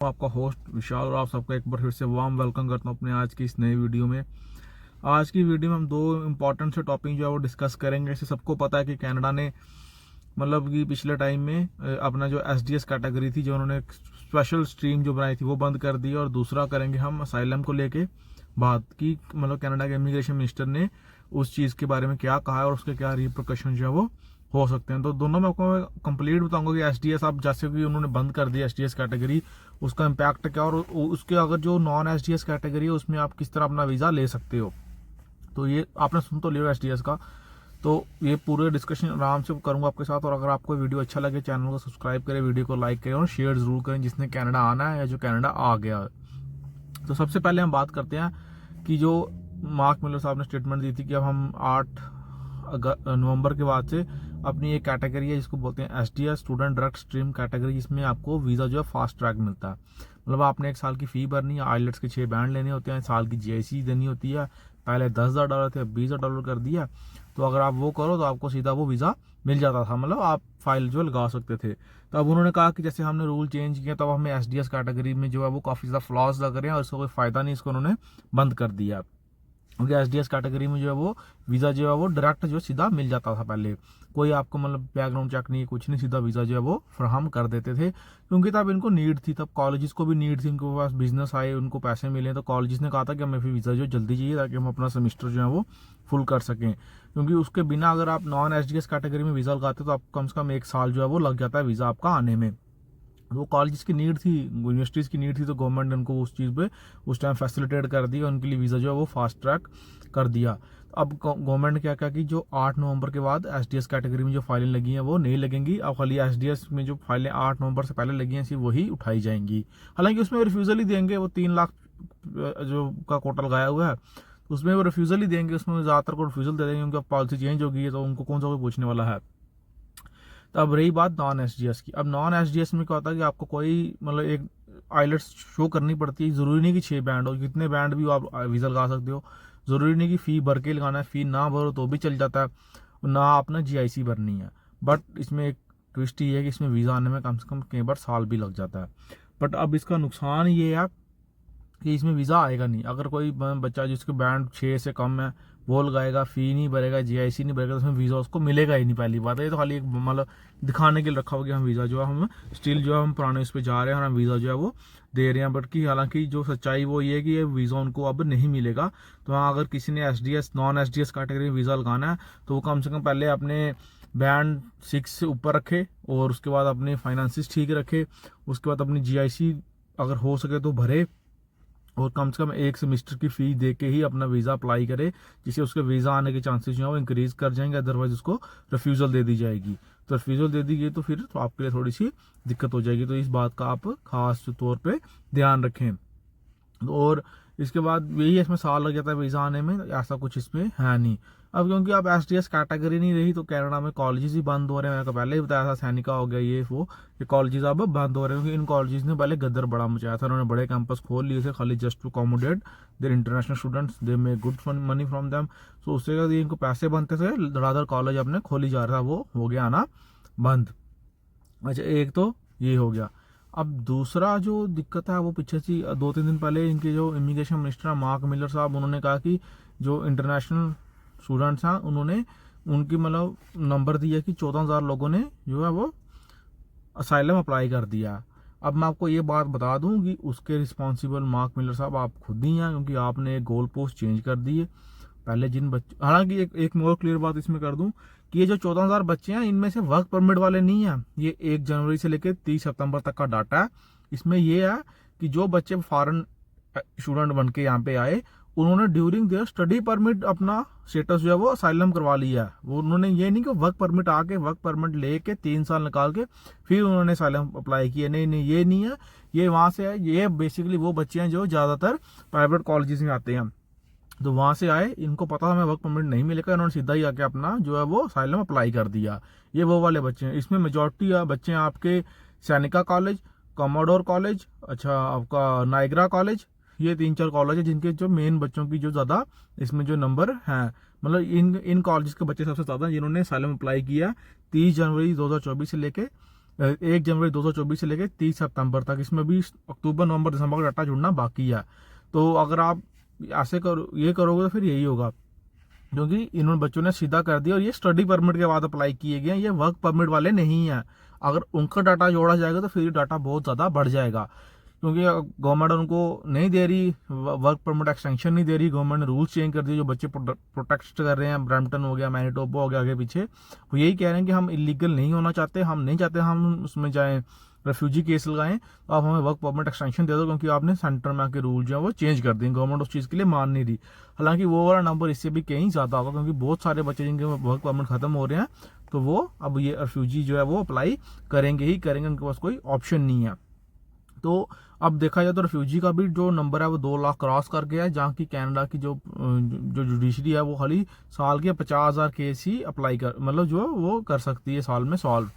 आपका होस्ट विशाल और आप सबका एक बार फिर से वार्म वेलकम करता हूँ अपने आज की इस नई वीडियो में। आज की वीडियो में हम दो इम्पॉर्टेंट से टॉपिक जो है वो डिस्कस करेंगे। जैसे सबको पता है कि कनाडा ने मतलब कि पिछले टाइम में अपना जो एसडीएस कैटेगरी थी, जो उन्होंने एक स्पेशल स्ट्रीम जो बनाई थी वो बंद कर दी। और दूसरा करेंगे हम असाइलम को लेके बात की, मतलब कनाडा के इमिग्रेशन मिनिस्टर ने उस चीज़ के बारे में क्या कहा है और उसके क्या रिप्रकशन जो है वो हो सकते हैं। तो दोनों में आपको कंप्लीट बताऊंगा कि एसडीएस आप जैसे कि उन्होंने बंद कर दिया एसडीएस कैटेगरी, उसका इम्पैक्ट क्या, और उसके अगर जो नॉन एसडीएस कैटेगरी है उसमें आप किस तरह अपना वीज़ा ले सकते हो। तो ये आपने सुन तो लिया एसडीएस का, तो ये पूरे डिस्कशन आराम से करूंगा आपके साथ। और अगर आपको वीडियो अच्छा लगे चैनल को सब्सक्राइब करें, वीडियो को लाइक करें और शेयर जरूर करें जिसने कनाडा आना है या जो कनाडा आ गया है। तो सबसे पहले हम बात करते हैं कि जो मार्क मिलर साहब ने स्टेटमेंट दी थी कि अब हम 8 नवंबर के बाद से अपनी एक कैटेगरी है जिसको बोलते हैं SDS student direct stream category, जिसमें आपको वीज़ा जो है फास्ट ट्रैक मिलता है। मतलब आपने 1 साल की फ़ी भरनी है, आइलेट्स के 6 बैंड लेने होते हैं, साल की जीआईसी देनी होती है। पहले $10,000 थे, अब $20,000 कर दिया। तो अगर आप वो करो तो आपको सीधा वो वीज़ा मिल जाता था, मतलब आप फाइल जो लगा सकते थे। तो अब उन्होंने कहा कि जैसे हमने रूल चेंज किया तब हमें एसडीएस कैटेगरी में जो है वो काफ़ी ज़्यादा फ्लॉज लग रहे हैं और इसका कोई फ़ायदा नहीं, इसको उन्होंने बंद कर दिया। क्योंकि एसडीएस कैटेगरी में जो है वो वीज़ा जो है वो डायरेक्ट जो सीधा मिल जाता था। पहले कोई आपको मतलब बैकग्राउंड चेक नहीं, कुछ नहीं, सीधा वीज़ा जो है वो फ्राहम कर देते थे। क्योंकि तब इनको नीड थी, तब कॉलेजेस को भी नीड थी, उनके पास बिजनेस आए, उनको पैसे मिले, तो कॉलेजेस ने कहा था कि हमें फिर वीज़ा जो जल्दी चाहिए ताकि हम अपना सेमेस्टर जो है वो फुल कर सकें। क्योंकि उसके बिना अगर आप नॉन एसडीएस कैटेगरी में वीज़ा लगाते तो आप कम से कम 1 साल जो है वो लग जाता है वीज़ा आपका आने में। वो कॉलेज की नीड थी, यूनिवर्सिटीज़ की नीड थी, तो गवर्नमेंट ने उनको उस चीज़ पे उस टाइम फैसिलिटेट कर दी, उनके लिए वीज़ा जो है वो फास्ट ट्रैक कर दिया। अब गवर्नमेंट ने क्या क्या कि जो 8 नवंबर के बाद एसडीएस कैटेगरी में जो फाइलें लगी हैं वो नहीं लगेंगी। अब खाली एसडीएस में जो फाइलें 8 नवंबर से पहले लगी हैं सिर्फ वही उठाई जाएंगी। हालांकि उसमें रिफ्यूज़ल ही देंगे, वो 3 लाख जो का कोटा लगाया हुआ है उसमें वो रिफ्यूज़ल ही देंगे, उसमें ज़्यादातर को रिफ्यूज़ल दे देंगे। उनका पॉलिसी चेंज हो गई है तो उनको कौन सा कोई पूछने वाला है। तो अब रही बात नॉन एसडीएस की। अब नॉन एसडीएस में क्या होता है कि आपको कोई मतलब एक आइलेट्स शो करनी पड़ती है। ज़रूरी नहीं कि 6 बैंड हो, कितने बैंड भी आप वीज़ा लगा सकते हो। ज़रूरी नहीं कि फ़ी भर के लगाना है, फ़ी ना भरो तो भी चल जाता है, ना आपने जीआईसी भरनी है। बट इसमें एक ट्विस्ट ये है कि इसमें वीज़ा आने में कम से कम कई बार साल भी लग जाता है। बट अब इसका नुकसान ये है कि इसमें वीज़ा आएगा नहीं। अगर कोई बच्चा जिसके बैंड 6 से कम है वो लगाएगा, फ़ी नहीं भरेगा, जीआईसी नहीं भरेगा, तो उसमें वीज़ा उसको मिलेगा ही नहीं। पहली बात है, ये तो खाली एक मतलब दिखाने के लिए रखा हुआ कि हम वीज़ा जो है हम स्टिल जो है हम पुराने उस पर जा रहे हैं और हम वीज़ा जो है वो दे रहे हैं। बट कि हालांकि जो सच्चाई वो ये है कि ये वीज़ा उनको अब नहीं मिलेगा। तो हाँ, अगर किसी ने एसडीएस नॉन एसडीएस कैटेगरी में वीज़ा लगाना है तो वो कम से कम पहले अपने बैंड 6 से ऊपर रखे और उसके बाद अपने फाइनेंसिस ठीक रखे, उसके बाद अपनी जीआईसी अगर हो सके तो भरे और कम से कम 1 सेमेस्टर की फ़ी दे के ही अपना वीज़ा अप्लाई करे, जिससे उसके वीज़ा आने के चांसेस जो है वो इंक्रीज कर जाएंगे। अदरवाइज उसको रिफ्यूज़ल दे दी जाएगी। तो रिफ्यूज़ल दे दी गई तो फिर तो आपके लिए थोड़ी सी दिक्कत हो जाएगी। तो इस बात का आप खास तौर पे ध्यान रखें। और इसके बाद यही इसमें साल लग जाता है वीज़ा आने में, ऐसा कुछ इसमें है नहीं। अब क्योंकि अब एसडीएस कैटेगरी नहीं रही तो कनाडा में कॉलेजेस ही बंद हो रहे हैं। मैंने पहले ही बताया था, सैनिका हो गया ये वो, ये कॉलेजेस अब बंद हो रहे हैं क्योंकि इन कॉलेजेस ने पहले गद्दर बड़ा मचाया था। उन्होंने बड़े कैंपस खोल लिए थे खाली just to accommodate their international students, they make good money from them. So उससे इनको पैसे बनते थे, धड़ाधड़ कॉलेज अपने खोली जा रहा था, वो हो गया आना बंद। अच्छा, एक तो ये हो गया। अब दूसरा जो दिक्कत है वो पीछे से 2-3 दिन पहले इनके जो इमिग्रेशन मिनिस्टर मार्क मिलर साहब, उन्होंने कहा कि जो इंटरनेशनल स्टूडेंट्स हैं उन्होंने उनकी मतलब नंबर दिया कि 14,000 लोगों ने जो है वो असाइलम अप्लाई कर दिया। अब मैं आपको ये बात बता दूं कि उसके रिस्पॉन्सिबल मार्क मिलर साहब आप खुद ही हैं, क्योंकि आपने एक गोल पोस्ट चेंज कर दी है। पहले जिन बच्चे, हालांकि एक और क्लियर बात इसमें कर दूं कि ये जो 14,000 बच्चे हैं इनमें से वर्क परमिट वाले नहीं हैं। ये 1 जनवरी से लेकर 30 सितंबर तक का डाटा है। इसमें यह है कि जो बच्चे फॉरेन स्टूडेंट बन के यहाँ पे आए उन्होंने ड्यूरिंग देयर स्टडी परमिट अपना स्टेटस जो है वो असाइलम करवा लिया है। वो उन्होंने ये नहीं कि वर्क परमिट आके वर्क परमिट लेके 3 साल निकाल के फिर उन्होंने असाइलम अप्लाई किया, नहीं नहीं, ये नहीं है। ये वहां से है, ये बेसिकली वो बच्चे हैं जो ज्यादातर प्राइवेट कॉलेजेस में आते हैं, तो वहां से आए, इनको पता था हमें वर्क परमिट नहीं मिलेगा, इन्होंने सीधा ही आके अपना जो है वो असाइलम अप्लाई कर दिया। ये वो वाले बच्चे हैं। इसमें मेजोरिटी बच्चे हैं आपके सैनिका कॉलेज, कॉमोडोर कॉलेज, अच्छा आपका नाइग्रा कॉलेज, ये 3-4 कॉलेज है जिनके जो मेन बच्चों की जो ज्यादा इसमें जो नंबर हैं, मतलब इन कॉलेज के बच्चे सबसे ज्यादा जिन्होंने असाइलम अप्लाई किया 30 जनवरी 2024 से लेके 1 जनवरी 2024 से लेकर 30 सितंबर तक, इसमें भी अक्टूबर नवंबर दिसंबर का डाटा जुड़ना बाकी है। तो अगर आप ऐसे ये करोगे तो फिर यही होगा, क्योंकि इन्होंने बच्चों ने सीधा कर दिया और ये स्टडी परमिट के बाद अप्लाई किए गए हैं, ये वर्क परमिट वाले नहीं हैं। अगर उनका डाटा जोड़ा जाएगा तो फिर डाटा बहुत ज़्यादा बढ़ जाएगा, क्योंकि गवर्नमेंट उनको नहीं दे रही, वर्क परमिट एक्सटेंशन नहीं दे रही, गवर्नमेंट ने रूल्स चेंज कर दिए। जो बच्चे प्रोटेस्ट कर रहे हैं, ब्रैम्पटन हो गया, मैनिटोबा हो गया, आगे पीछे, वो यही कह रहे हैं कि हम इलीगल नहीं होना चाहते, हम नहीं चाहते हम उसमें जाएं, रेफ्यूजी केस लगाएं, तो आप हमें वर्क परमिट एक्सटेंशन दे दो, क्योंकि आपने सेंटर में आके रूल जो है वो चेंज कर दिए। गवर्नमेंट उस चीज़ के लिए मान नहीं रही। हालांकि वो वाला नंबर इससे भी कहीं ज़्यादा होगा, क्योंकि बहुत सारे बच्चे जिनके वर्क परमिट खत्म हो रहे हैं, तो वो अब ये रेफ्यूजी जो है वो अप्लाई करेंगे ही करेंगे, उनके पास कोई ऑप्शन नहीं है। तो अब देखा जाए तो रेफ्यूजी का भी जो नंबर है वो 2 लाख क्रॉस कर गया है, जहाँ की कनाडा की जो जुडिशरी है वो खाली साल के 50,000 केस ही अप्लाई कर, मतलब जो वो कर सकती है साल में सॉल्व।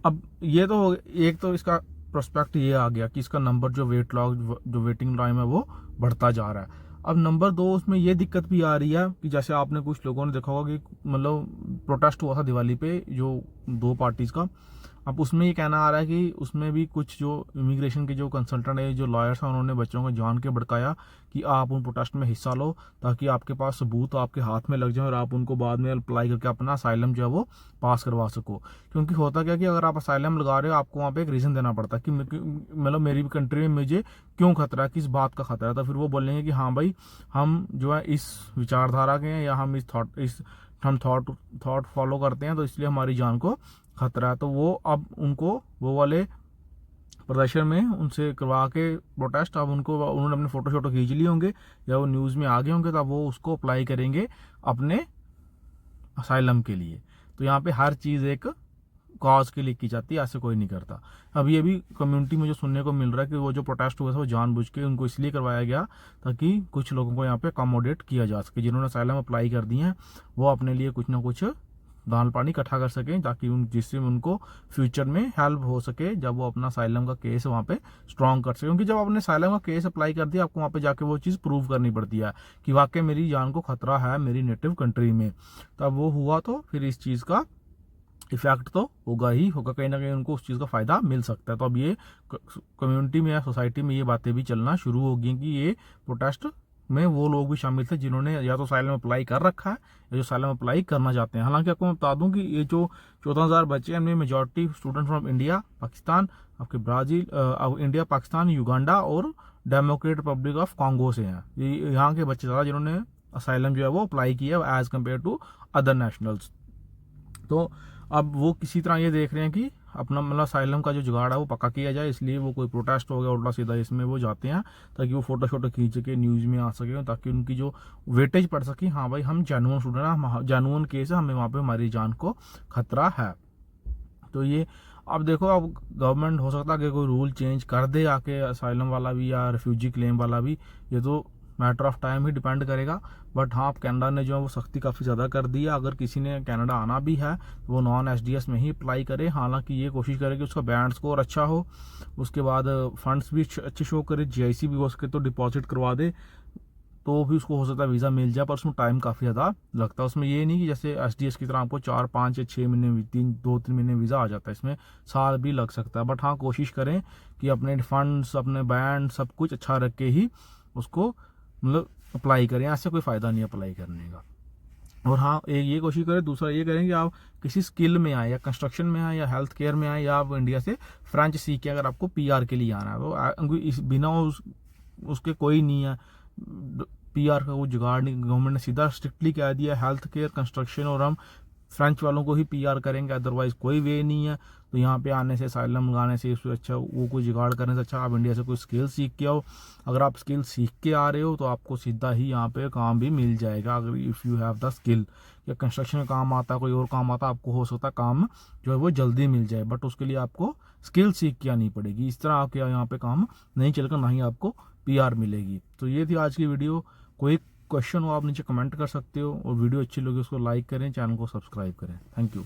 अब ये तो एक तो इसका प्रोस्पेक्ट ये आ गया कि इसका नंबर जो वेटिंग टाइम है वो बढ़ता जा रहा है। अब नंबर 2, उसमें ये दिक्कत भी आ रही है कि जैसे आपने कुछ लोगों ने देखा होगा कि मतलब प्रोटेस्ट हुआ था दिवाली पे जो 2 पार्टीज़ का। अब उसमें ये कहना आ रहा है कि उसमें भी कुछ जो इमिग्रेशन के जो कंसल्टेंट है, जो लॉयर्स हैं, उन्होंने बच्चों को जान के भड़काया कि आप उन प्रोटेस्ट में हिस्सा लो, ताकि आपके पास सबूत आपके हाथ में लग जाए और आप उनको बाद में अप्लाई करके अपना असाइलम जो है वो पास करवा सको। क्योंकि होता क्या कि अगर आप असाइलम लगा रहे हो, आपको वहाँ पे एक रीज़न देना पड़ता है कि मतलब मेरी कंट्री में मुझे क्यों खतरा है, किस बात का खतरा है। तो फिर वो बोलेंगे कि हाँ भाई, हम जो है इस विचारधारा के हैं, या हम हम थॉट फॉलो करते हैं, तो इसलिए हमारी जान को खतरा है। तो वो अब उनको वो वाले प्रदर्शन में उनसे करवा के प्रोटेस्ट, अब उन्होंने अपने फोटो शोटो खींच लिए होंगे या वो न्यूज़ में आ गए होंगे, तब वो उसको अप्लाई करेंगे अपने असाइलम के लिए। तो यहाँ पे हर चीज़ एक कॉज के लिए की जाती है, ऐसे कोई नहीं करता। अब ये भी कम्युनिटी में जो सुनने को मिल रहा है कि वो जो प्रोटेस्ट हुआ था वो जानबूझ के उनको इसलिए करवाया गया ताकि कुछ लोगों को यहाँ पे अकोमोडेट किया जा सके, जिन्होंने असाइलम अप्लाई कर दिए हैं वो अपने लिए कुछ ना कुछ दाल पानी इकट्ठा कर सकें, ताकि जिससे उनको फ्यूचर में हेल्प हो सके जब वो अपना साइलम का केस वहाँ पे स्ट्रॉन्ग कर सके। क्योंकि जब आपने साइलम का केस अप्लाई कर दिया, आपको वहाँ पे जाके वो चीज़ प्रूव करनी पड़ती है कि वाकई मेरी जान को खतरा है मेरी नेटिव कंट्री में। तब वो हुआ तो फिर इस चीज़ का इफेक्ट तो होगा ही होगा, कहीं ना कहीं उनको उस चीज़ का फ़ायदा मिल सकता है। तो अब ये कम्युनिटी में या सोसाइटी में ये बातें भी चलना शुरू हो गई कि ये प्रोटेस्ट में वो लोग भी शामिल थे जिन्होंने या तो साइलम अप्लाई कर रखा है या जो साइलम अप्लाई करना चाहते हैं। हालांकि आपको मैं बता दूं कि ये जो 14,000 बच्चे हैं, इनमें majority student from India, Pakistan, आपके ब्राज़ील, इंडिया, पाकिस्तान, युगांडा और डेमोक्रेटिक रिपब्लिक ऑफ कॉन्गो से हैं। ये यहाँ के बच्चे ज़्यादा जिन्होंने असाइलम जो है वो अप्लाई किया as compare to other nationals. तो अब वो किसी तरह ये देख रहे हैं कि अपना मतलब असाइलम का जो जुगाड़ है वो पक्का किया जाए, इसलिए वो कोई प्रोटेस्ट हो गया उल्टा सीधा इसमें वो जाते हैं ताकि वो फोटो शोटो खींच के न्यूज़ में आ सके, ताकि उनकी जो वेटेज पड़ सके, हाँ भाई हम जेन्युइन स्टूडेंट हैं, जेन्युइन केस है, हमें वहाँ पे हमारी जान को खतरा है। तो ये अब देखो, अब गवर्नमेंट हो सकता है कि कोई रूल चेंज कर दे आके, असाइलम वाला भी या रिफ्यूजी क्लेम वाला भी, ये तो matter of time he depend करेगा। बट हाँ, कनाडा ने जो है वो सख्ती काफ़ी ज़्यादा कर दी है। अगर किसी ने कनाडा आना भी है तो वो नॉन एसडीएस में ही अप्लाई करे, हालांकि ये कोशिश करे कि उसका बैंड स्कोर अच्छा हो, उसके बाद फंड्स भी अच्छे शो करे, जीआईसी भी हो सके तो डिपॉजिट करवा दे, तो भी उसको हो सकता है वीज़ा मिल जाए। पर उसमें टाइम काफ़ी ज़्यादा लगता है। उसमें ये नहीं कि जैसे एसडीएस की तरह आपको 4, 5 या 6 महीने 2-3 महीने वीज़ा आ जाता है, इसमें साल भी लग सकता है। बट हाँ, कोशिश करें कि अपने फंड्स, अपने बैंड, सब कुछ अच्छा रख के ही उसको मतलब अप्लाई करें, ऐसे कोई फ़ायदा नहीं है अप्लाई करने का। और हाँ, एक ये कोशिश करें, दूसरा ये करें कि आप किसी स्किल में आए, या कंस्ट्रक्शन में आए, या हेल्थ केयर में आए, या आप इंडिया से फ्रेंच सीख के अगर आपको पीआर के लिए आना है, तो इस बिना उसके कोई नहीं है, पीआर का कोई जुगाड़ नहीं। गवर्नमेंट ने सीधा स्ट्रिक्टली कह दिया हेल्थ केयर, कंस्ट्रक्शन और हम फ्रेंच वालों को ही पीआर करेंगे, अदरवाइज कोई वे नहीं है। तो यहाँ पे आने से, असाइलम लगाने से उससे अच्छा, वो कोई जुगाड़ करने से अच्छा आप इंडिया से कोई स्किल सीख के आओ। अगर आप स्किल सीख के आ रहे हो तो आपको सीधा ही यहाँ पे काम भी मिल जाएगा, अगर if you have the skill. या कंस्ट्रक्शन में काम आता है, कोई और काम आता है, आपको हो सकता है काम जो है वो जल्दी मिल जाए, बट उसके लिए आपको स्किल सीख के आनी पड़ेगी। इस तरह आपके यहाँ पे काम नहीं चलेगा, ना ही आपको पीआर मिलेगी। तो ये थी आज की वीडियो। कोई क्वेश्चन हो आप नीचे कमेंट कर सकते हो, और वीडियो अच्छी लगी उसको लाइक करें, चैनल को सब्सक्राइब करें। Thank you.